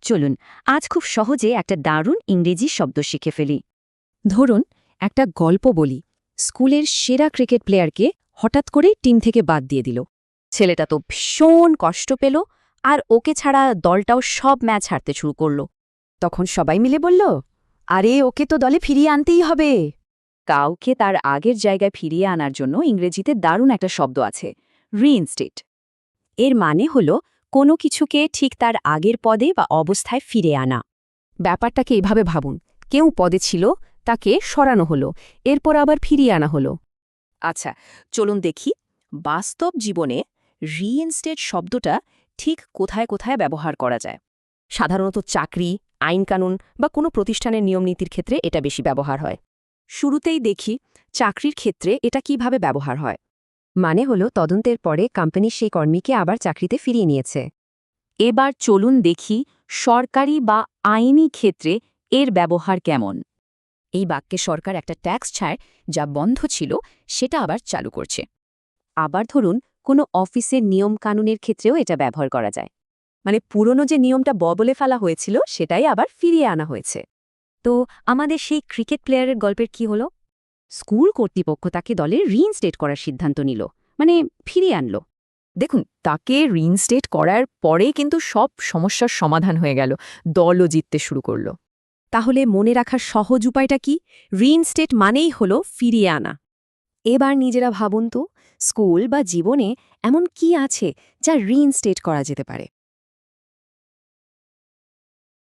চলুন আজ খুব সহজে একটা দারুণ ইংরেজি শব্দ শিখে ফেলি। ধরুন একটা গল্প বলি, স্কুলের সেরা ক্রিকেট প্লেয়ারকে হঠাৎ করে টিম থেকে বাদ দিয়ে দিল। ছেলেটা তো ভীষণ কষ্ট পেল, আর ওকে ছাড়া দলটাও সব ম্যাচ হারতে শুরু করল। তখন সবাই মিলে বলল, আরে ওকে তো দলে ফিরিয়ে আনতেই হবে। কাউকে তার আগের জায়গায় ফিরিয়ে আনার জন্য ইংরেজিতে দারুণ একটা শব্দ আছে, রিইনস্টেট। এর মানে হল কোনো কিছুকে ঠিক তার আগের পদে বা অবস্থায় ফিরে আনা। ব্যাপারটাকে এভাবে ভাবুন, কেউ পদে ছিল, তাকে সরানো হলো, এরপর আবার ফিরিয়ে আনা হলো। আচ্ছা, চলুন দেখি বাস্তব জীবনে রিইনস্টেট শব্দটা ঠিক কোথায় কোথায় ব্যবহার করা যায়। সাধারণত চাকরি, আইনকানুন বা কোনো প্রতিষ্ঠানের নিয়মনীতির ক্ষেত্রে এটা বেশি ব্যবহার হয়। শুরুতেই দেখি চাকরির ক্ষেত্রে এটা কিভাবে ব্যবহার হয়। মানে হলো তদন্তের পরে কোম্পানি সেই কর্মীকে আবার চাকরিতে ফিরিয়ে নিয়েছে। এবার চলুন দেখি সরকারি বা আইনি ক্ষেত্রে এর ব্যবহার কেমন। এই বাক্যে সরকার একটা ট্যাক্স ছাড় যা বন্ধ ছিল সেটা আবার চালু করছে। আবার ধরুন কোনো অফিসের নিয়মকানুনের ক্ষেত্রেও এটা ব্যবহার করা যায়, মানে পুরনো যে নিয়মটা বদলে ফেলা হয়েছিল সেটাই আবার ফিরিয়ে আনা হয়েছে। তো আমাদের সেই ক্রিকেট প্লেয়ারের গল্পের কি হলো? স্কুল কর্তৃপক্ষ তাকে দলে রিইনস্টেট করার সিদ্ধান্ত নিল, মানে ফিরিয়ে আনল। দেখুন, তাকে রিইনস্টেট করার পরে কিন্তু সব সমস্যার সমাধান হয়ে গেল, দলও জিততে শুরু করল। তাহলে মনে রাখার সহজ উপায়টা কি? রিইনস্টেট মানেই হলো ফিরিয়ে আনা। এবার নিজেরা ভাবুন তো, স্কুল বা জীবনে এমন কি আছে যা রিইনস্টেট করা যেতে পারে।